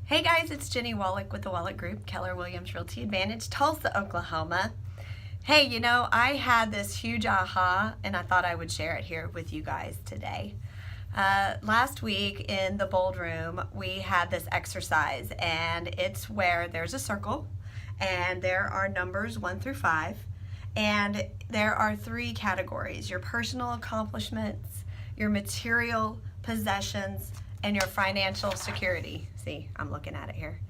Hey guys, it's Jenny Wolek with the Wolek Group, Keller Realty Advantage, Tulsa, Oklahoma. Hey, I had this huge aha and I thought I would share it here with you guys today. Last week in the bold room, we had this exercise, and it's where there's a circle and there are numbers 1 through 5, and there are 3 categories: your personal accomplishments, your material possessions, and your financial security. See, I'm looking at it here.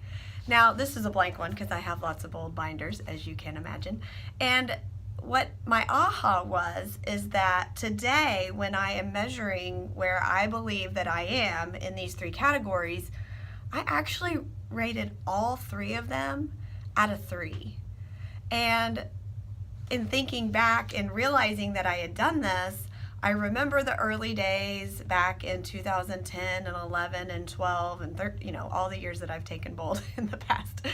Now, this is a blank one because I have lots of bold binders, as you can imagine. And what my aha was is that today, when I am measuring where I believe that I am in these 3 categories, I actually rated all 3 of them out of 3. And in thinking back and realizing that I had done this, I remember the early days back in 2010 and 11 and 12 and 13, all the years that I've taken bold in the past.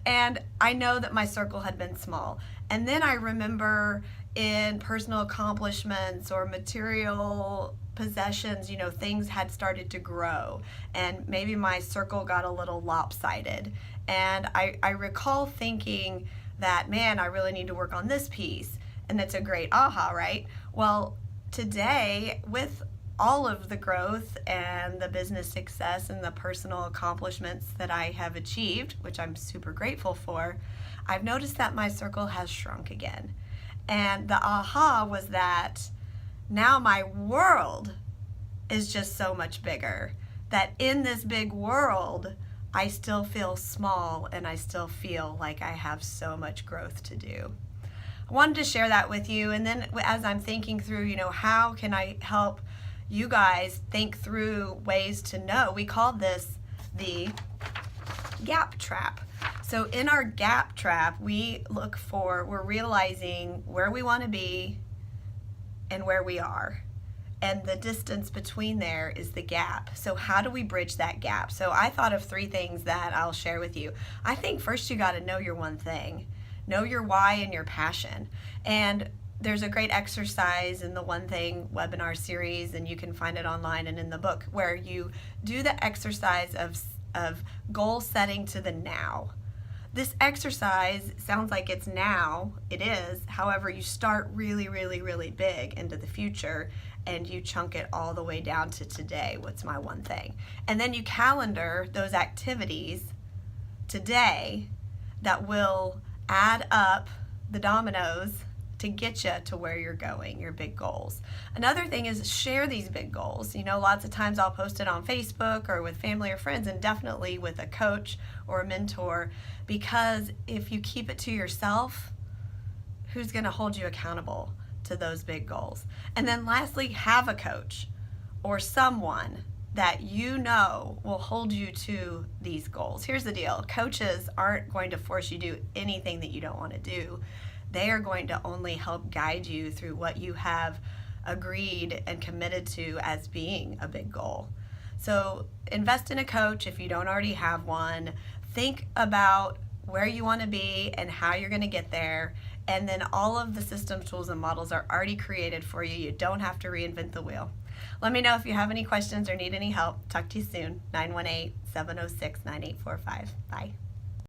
And I know that my circle had been small. And then I remember in personal accomplishments or material possessions, things had started to grow, and maybe my circle got a little lopsided. And I recall thinking that, man, I really need to work on this piece. And it's a great aha, right? Well, today, with all of the growth and the business success and the personal accomplishments that I have achieved, which I'm super grateful for, I've noticed that my circle has shrunk again. And the aha was that now my world is just so much bigger, that in this big world, I still feel small and I still feel like I have so much growth to do. I wanted to share that with you, and then as I'm thinking through, how can I help you guys think through ways to know, we call this the gap trap. So in our gap trap, we're realizing where we want to be and where we are. And the distance between there is the gap. So how do we bridge that gap? So I thought of 3 things that I'll share with you. I think first you got to know your one thing. Know your why and your passion. And there's a great exercise in the One Thing webinar series, and you can find it online and in the book, where you do the exercise of goal setting to the now. This exercise sounds like it's now, it is. However, you start really, really, really big into the future, and you chunk it all the way down to today. What's my one thing? And then you calendar those activities today that will add up the dominoes to get you to where you're going, your big goals. Another thing is share these big goals. Lots of times I'll post it on Facebook or with family or friends, and definitely with a coach or a mentor, because if you keep it to yourself, who's going to hold you accountable to those big goals? And then lastly, have a coach or someone that will hold you to these goals. Here's the deal. Coaches aren't going to force you to do anything that you don't want to do. They are going to only help guide you through what you have agreed and committed to as being a big goal. So invest in a coach if you don't already have one. Think about where you want to be and how you're going to get there. And then all of the systems, tools, and models are already created for you. You don't have to reinvent the wheel. Let me know if you have any questions or need any help. Talk to you soon. 918-706-9845. Bye.